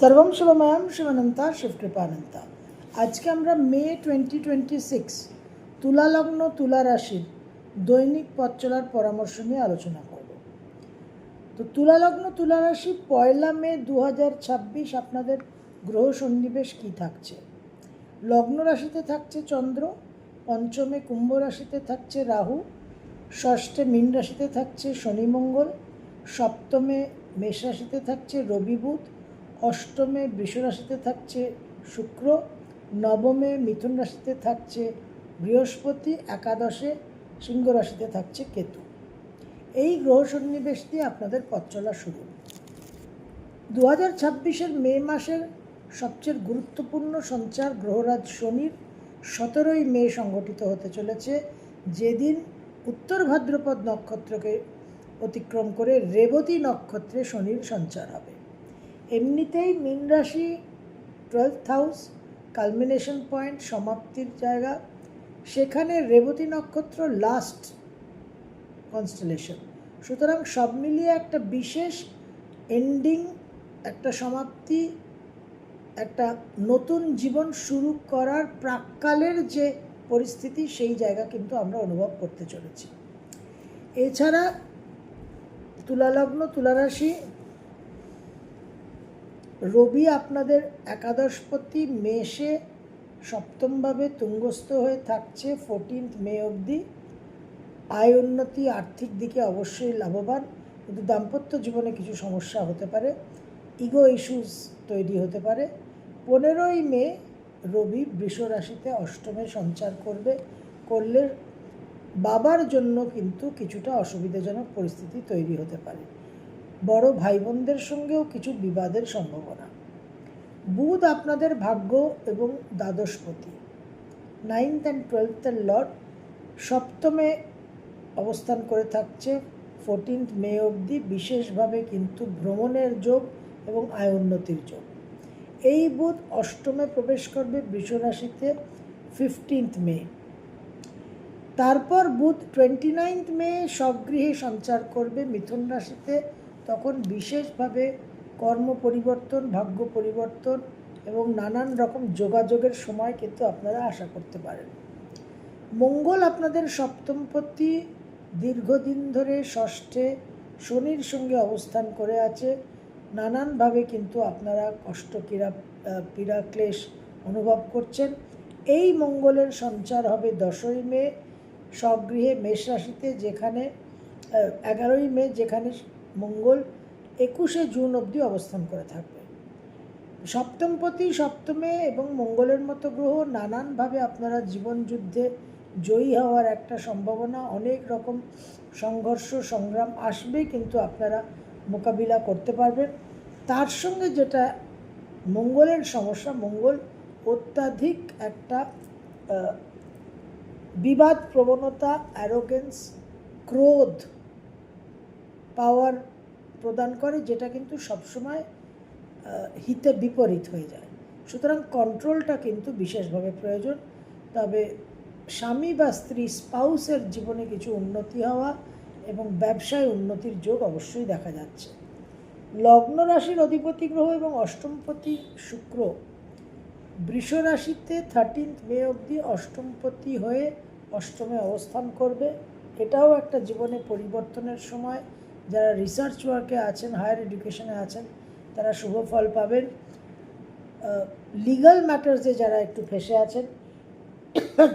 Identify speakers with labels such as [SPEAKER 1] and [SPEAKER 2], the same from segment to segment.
[SPEAKER 1] सर्वम शिवमयम शिवानंता शिवकृपानंता। आज के আমরা মে 2026 তুলা লগ্ন তুলা রাশির দৈনিক পথ চলার পরামর্শ নিয়ে আলোচনা করব। তো তুলা লগ্ন তুলা রাশি 1 মে 2026 আপনাদের গ্রহ সন্নিবেশ কি থাকছে। লগ্ন রাশিতে থাকছে চন্দ্র, পঞ্চমে কুম্ভ রাশিতে থাকছে রাহু, ষষ্ঠে মীন রাশিতে থাকছে শনি মঙ্গল, সপ্তমে মেষ রাশিতে থাকছে রবি বুধ, অষ্টমে বৃষ রাশিতে থাকছে শুক্র, নবমে মিথুন রাশিতে থাকছে বৃহস্পতি, একাদশে সিংহ রাশিতে থাকছে কেতু। এই গ্রহ সন্নিবেশ দিয়ে আপনাদের পথ চলা শুরু। 2026 মে মাসের সবচেয়ে গুরুত্বপূর্ণ সঞ্চার গ্রহরাজ শনির 17 মে সংঘটিত হতে চলেছে, যেদিন উত্তর ভাদ্রপদ নক্ষত্রকে অতিক্রম করে রেবতী নক্ষত্রে শনির সঞ্চার হবে। এমনিতেই মীন রাশি 12th হাউস, কালমিনেশন পয়েন্ট, সমাপ্তির জায়গা, সেখানে রেবতী নক্ষত্র লাস্ট কনস্টেলেশন। সুতরাং সব মিলিয়ে একটা বিশেষ এন্ডিং, একটা সমাপ্তি, একটা নতুন জীবন শুরু করার প্রাক্কালের যে পরিস্থিতি, সেই জায়গা কিন্তু আমরা অনুভব করতে চলেছি। এছাড়া তুলা লগ্ন তুলা রাশি রবি আপনাদের একাদশপতি মেষে সপ্তমভাবে তুঙ্গস্থ হয়ে থাকছে 14 মে অবধি। আয় উন্নতি, আর্থিক দিকে অবশ্যই লাভবান, কিন্তু দাম্পত্য জীবনে কিছু সমস্যা হতে পারে, ইগো ইস্যুস তৈরি হতে পারে। 15 মে রবি বৃষ রাশিতে অষ্টমে সঞ্চার করলে বাবার জন্য কিন্তু কিছুটা অসুবিধাজনক পরিস্থিতি তৈরি হতে পারে। বড় ভাই বোনদের সঙ্গেও কিছু বিবাদের সম্ভাবনা। বুধ আপনাদের ভাগ্য এবং দ্বাদশপতি, 9th and 12th লর্ড, সপ্তমে অবস্থান করে থাকছে 14 মে অবধি। বিশেষভাবে কিন্তু ভ্রমণের যোগ এবং আয় উন্নতির যোগ। এই বুধ অষ্টমে প্রবেশ করবে বৃষ রাশিতে 15 মে। তারপর বুধ 29 মে স্বগৃহে সঞ্চার করবে মিথুন রাশিতে। তখন বিশেষভাবে কর্ম পরিবর্তন, ভাগ্য পরিবর্তন এবং নানান রকম যোগাযোগের সময় কিন্তু আপনারা আশা করতে পারেন। মঙ্গল আপনাদের সপ্তমপতি, দীর্ঘদিন ধরে ষষ্ঠে শনির সঙ্গে অবস্থান করে আছে। নানানভাবে কিন্তু আপনারা কষ্ট পীড়া ক্লেশ অনুভব করছেন। এই মঙ্গলের সঞ্চার হবে 10 মে স্বগৃহে মেষ রাশিতে, যেখানে 11 মে, যেখানে মঙ্গল 21 জুন অবধি অবস্থান করে থাকবে। সপ্তমপতি সপ্তমে এবং মঙ্গলের মতো গ্রহ, নানানভাবে আপনারা জীবনযুদ্ধে জয়ী হওয়ার একটা সম্ভাবনা, অনেক রকম সংঘর্ষ সংগ্রাম আসবে, কিন্তু আপনারা মোকাবিলা করতে পারবেন। তার সঙ্গে যেটা মঙ্গলের সমস্যা, মঙ্গল অত্যাধিক একটা বিবাদ প্রবণতা, অ্যারোগেন্স, ক্রোধ, পাওয়ার প্রদান করে, যেটা কিন্তু সবসময় হিতে বিপরীত হয়ে যায়। সুতরাং কন্ট্রোলটা কিন্তু বিশেষভাবে প্রয়োজন। তবে স্বামী বা স্ত্রী, স্পাউসের জীবনে কিছু উন্নতি হওয়া এবং ব্যবসায় উন্নতির যোগ অবশ্যই দেখা যাচ্ছে। লগ্ন রাশির অধিপতি গ্রহ এবং অষ্টমপতি শুক্র বৃষ রাশিতে 13 মে অবধি অষ্টমপতি হয়ে অষ্টমে অবস্থান করবে। এটাও একটা জীবনে পরিবর্তনের সময়। যারা রিসার্চ ওয়ার্কে আছেন, হায়ার এডুকেশনে আছেন, তারা শুভ ফল পাবেন। লিগাল ম্যাটার্সে যারা একটু ফেঁসে আছেন,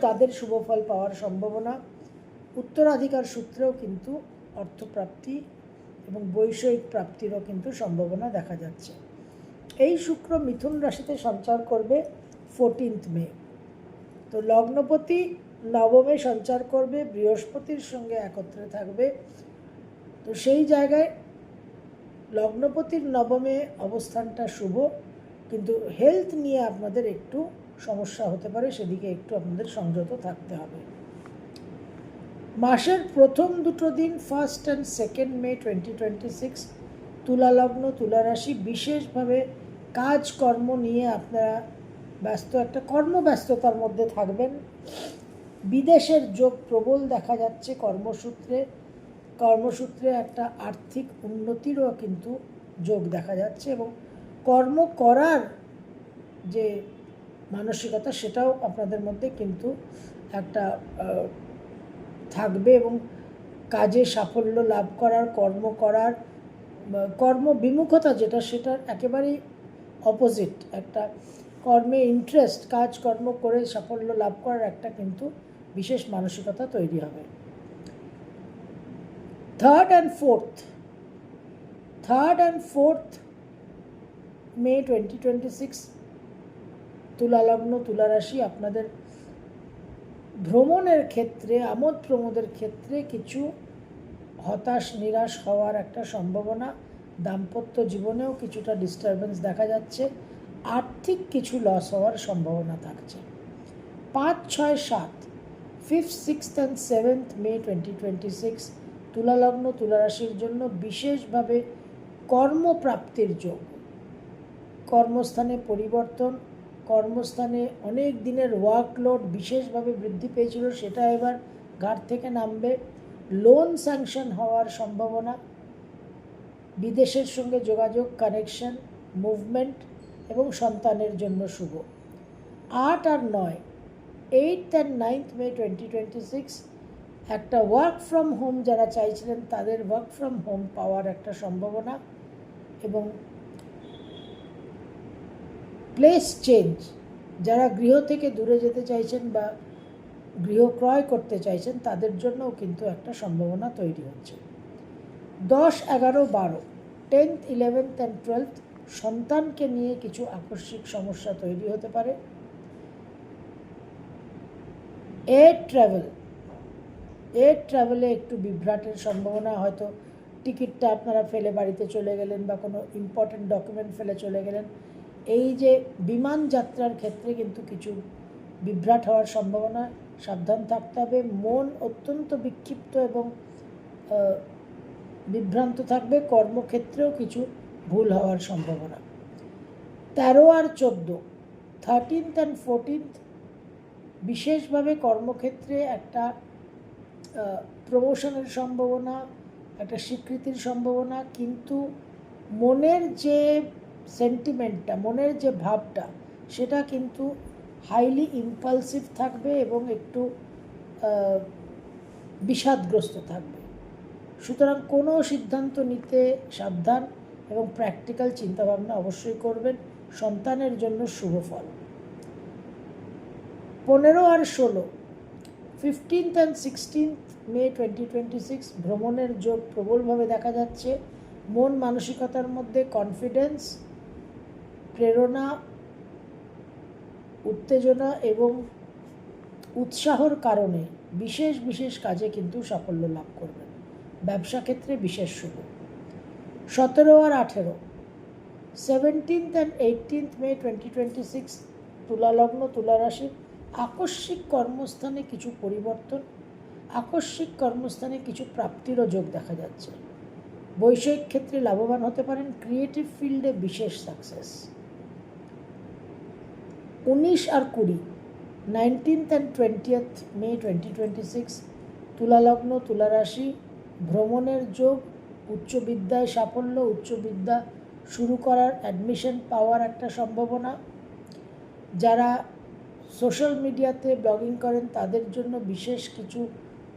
[SPEAKER 1] তাদের শুভ ফল পাওয়ার সম্ভাবনা। উত্তরাধিকার সূত্রেও কিন্তু অর্থপ্রাপ্তি এবং বৈষয়িক প্রাপ্তিরও কিন্তু সম্ভাবনা দেখা যাচ্ছে। এই শুক্র মিথুন রাশিতে সঞ্চার করবে 14 মে। তো লগ্নপতি নবমে সঞ্চার করবে, বৃহস্পতির সঙ্গে একত্রে থাকবে। তো সেই জায়গায় লগ্নপতির নবমে অবস্থানটা শুভ, কিন্তু হেলথ নিয়ে আপনাদের একটু সমস্যা হতে পারে, সেদিকে একটু আপনাদের সংযত থাকতে হবে। মাসের প্রথম দুটো দিন 1 and 2 মে 2026 তুলা লগ্ন তুলা রাশি বিশেষভাবে কাজকর্ম নিয়ে আপনারা ব্যস্ত, একটা কর্মব্যস্ততার মধ্যে থাকবেন। বিদেশের যোগ প্রবল দেখা যাচ্ছে। কর্মসূত্রে একটা আর্থিক উন্নতিরও কিন্তু যোগ দেখা যাচ্ছে এবং কর্ম করার যে মানসিকতা সেটাও আপনাদের মধ্যে কিন্তু একটা থাকবে, এবং কাজে সাফল্য লাভ করার, কর্ম করার, কর্মবিমুখতা যেটা সেটার একেবারেই অপোজিট একটা কর্মে ইন্টারেস্ট, কাজকর্ম করে সাফল্য লাভ করার একটা কিন্তু বিশেষ মানসিকতা তৈরি হবে। থার্ড অ্যান্ড ফোর্থ মে 2026 তুলা লগ্ন, তুলা রাশি, আপনাদের ভ্রমণের ক্ষেত্রে, আমোদ প্রমোদের ক্ষেত্রে কিছু হতাশ নিরাশ হওয়ার একটা সম্ভাবনা, দাম্পত্য জীবনেও কিছুটা ডিস্টারবেন্স দেখা যাচ্ছে, আর্থিক কিছু লস হওয়ার সম্ভাবনা থাকছে। 5, 6, 7, 5th, 6th অ্যান্ড 7th মে 2026 তুলা লগ্ন, তুলা রাশির জন্য বিশেষভাবে কর্মপ্রাপ্তির যোগ। কর্মস্থানে পরিবর্তন, কর্মস্থানে অনেক দিনের ওয়ার্কলোড বিশেষভাবে বৃদ্ধি পেয়েছিল, সেটা এবার ঘাট থেকে নামবে। লোন স্যাংশন হওয়ার সম্ভাবনা, বিদেশের সঙ্গে যোগাযোগ, কানেকশন, মুভমেন্ট এবং সন্তানের জন্য শুভ। 8 আর 9, 8th and 9th মে 2026 একটা ওয়ার্ক ফ্রম হোম যারা চাইছিলেন তাদের ওয়ার্ক ফ্রম হোম পাওয়ার একটা সম্ভাবনা, এবং প্লেস চেঞ্জ, যারা গৃহ থেকে দূরে যেতে চাইছেন বা গৃহ ক্রয় করতে চাইছেন তাদের জন্যও কিন্তু একটা সম্ভাবনা তৈরি হচ্ছে। 10, 11, 12, 10th, 11th and 12th সন্তানকে নিয়ে কিছু আকস্মিক সমস্যা তৈরি হতে পারে। এয়ার ট্রাভেলে একটু বিভ্রাটের সম্ভাবনা, হয়তো টিকিটটা আপনারা ফেলে বাড়িতে চলে গেলেন বা কোনো ইম্পর্টেন্ট ডকুমেন্ট ফেলে চলে গেলেন, এই যে বিমান যাত্রার ক্ষেত্রে কিন্তু কিছু বিভ্রাট হওয়ার সম্ভাবনা, সাবধান থাকতে হবে। মন অত্যন্ত বিক্ষিপ্ত এবং বিভ্রান্ত থাকবে, কর্মক্ষেত্রেও কিছু ভুল হওয়ার সম্ভাবনা। 13 আর 14, 13th and 14th বিশেষভাবে কর্মক্ষেত্রে একটা প্রমোশনের সম্ভাবনা, একটা স্বীকৃতির সম্ভাবনা, কিন্তু মনের যে সেন্টিমেন্টটা, মনের যে ভাবটা, সেটা কিন্তু হাইলি ইম্পালসিভ থাকবে এবং একটু বিষাদগ্রস্ত থাকবে। সুতরাং কোনো সিদ্ধান্ত নিতে সাবধান এবং প্র্যাকটিক্যাল চিন্তাভাবনা অবশ্যই করবেন, সন্তানের জন্য শুভ ফল। 15 আর 16, 15th and 16th মে 2026 ভ্রমণের যোগ প্রবলভাবে দেখা যাচ্ছে। মন মানসিকতার মধ্যে কনফিডেন্স, প্রেরণা, উত্তেজনা এবং উৎসাহর কারণে বিশেষ কাজে কিন্তু সাফল্য লাভ করবেন, ব্যবসা ক্ষেত্রে বিশেষ শুভ। 17 আর 18, 17th and 18th মে 2026 তুলা লগ্ন, তুলা রাশি, আকস্মিক কর্মস্থানে কিছু পরিবর্তন, আকস্মিক কর্মস্থানে কিছু প্রাপ্তিরও যোগ দেখা যাচ্ছে। বৈষয়িক ক্ষেত্রে লাভবান হতে পারেন, ক্রিয়েটিভ ফিল্ডে বিশেষ success. 19 R 20, 19th and 20th মে 2026 তুলা লগ্ন, তুলা রাশি, ভ্রমণের যোগ, উচ্চ বিদ্যায় সাফল্য, উচ্চ বিদ্যা শুরু করার, অ্যাডমিশন পাওয়ার একটা সম্ভাবনা। যারা সোশ্যাল মিডিয়াতে ব্লগিং করেন তাদের জন্য বিশেষ কিছু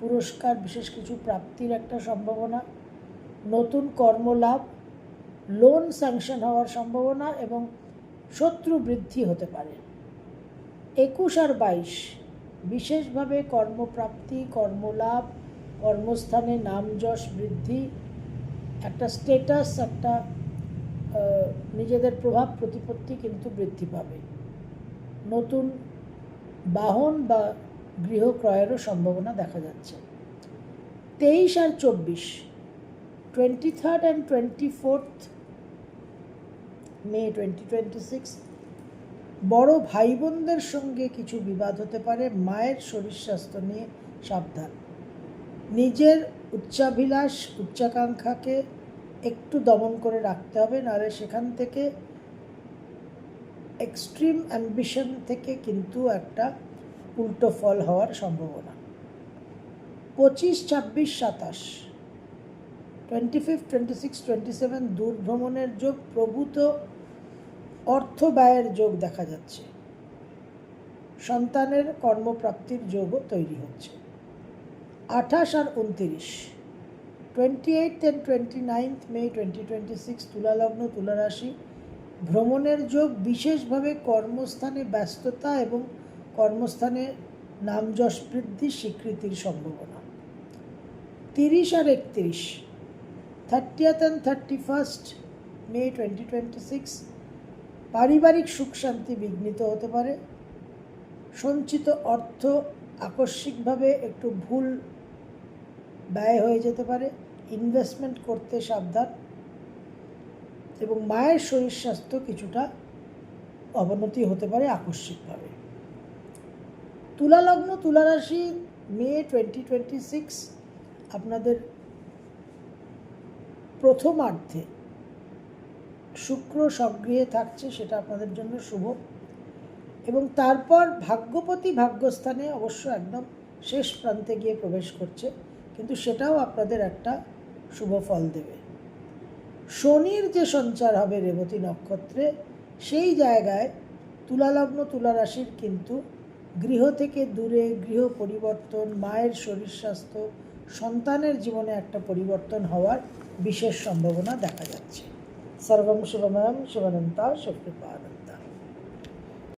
[SPEAKER 1] পুরস্কার, বিশেষ কিছু প্রাপ্তির একটা সম্ভাবনা, নতুন কর্মলাভ, লোন স্যাংশন হওয়ার সম্ভাবনা এবং শত্রু বৃদ্ধি হতে পারে। 21 আর 22 বিশেষভাবে কর্মপ্রাপ্তি, কর্মলাভ, কর্মস্থানে নাম যশ বৃদ্ধি, একটা স্টেটাস, একটা নিজেদের প্রভাব প্রতিপত্তি কিন্তু বৃদ্ধি পাবে। নতুন বাহন বা গৃহ ক্রয়েরও সম্ভাবনা দেখা যাচ্ছে। 23 আর 24, 23rd and 24th মে 2026 বড় ভাই বোনদের সঙ্গে কিছু বিবাদ হতে পারে, মায়ের শরীর স্বাস্থ্য নিয়ে সাবধান। নিজের উচ্চাভিলাষ, উচ্চাকাঙ্ক্ষাকে একটু দমন করে রাখতে হবে, নাহলে সেখান থেকে এক্সট্রিম অ্যাম্বিশন থেকে কিন্তু একটা উল্টো ফল হওয়ার সম্ভাবনা। 25, 26, 27, 25th, 26, 27 দূর ভ্রমণের যোগ, প্রভূত অর্থ ব্যয়ের যোগ দেখা যাচ্ছে, সন্তানের কর্মপ্রাপ্তির যোগও তৈরি হচ্ছে। 28 আর 29, 28 অ্যান্ড 29 মে 2026, তুলা লগ্ন তুলা রাশি, ভ্রমণের যোগ, বিশেষভাবে কর্মস্থানে ব্যস্ততা এবং কর্মস্থানে নামযশ বৃদ্ধি, স্বীকৃতির সম্ভাবনা। 30 আর 31, 30th অ্যান্ড 31st মে 2026, পারিবারিক সুখ শান্তি বিঘ্নিত হতে পারে, সঞ্চিত অর্থ আকস্মিকভাবে একটু ভুল ব্যয় হয়ে যেতে পারে, ইনভেস্টমেন্ট করতে সাবধান, এবং মায়ের শরীর স্বাস্থ্য কিছুটা অবনতি হতে পারে আকস্মিকভাবে। তুলা লগ্ন তুলা রাশি, মে 2026 আপনাদের প্রথমার্ধে শুক্র স্বগৃহে থাকছে, সেটা আপনাদের জন্য শুভ, এবং তারপর ভাগ্যপতি ভাগ্যস্থানে অবশ্য একদম শেষ প্রান্তে গিয়ে প্রবেশ করছে, কিন্তু সেটাও আপনাদের একটা শুভ ফল দেবে। শনির যে সঞ্চার হবে রেবতী নক্ষত্রে, সেই জায়গায় তুলা লগ্ন তুলা রাশির কিন্তু গৃহ থেকে দূরে, গৃহ পরিবর্তন, মায়ের শরীর স্বাস্থ্য, সন্তানের জীবনে একটা পরিবর্তন হওয়ার বিশেষ সম্ভাবনা দেখা যাচ্ছে। সর্বম শুভময়ম শিবানন্তা শুভকৃপাণম।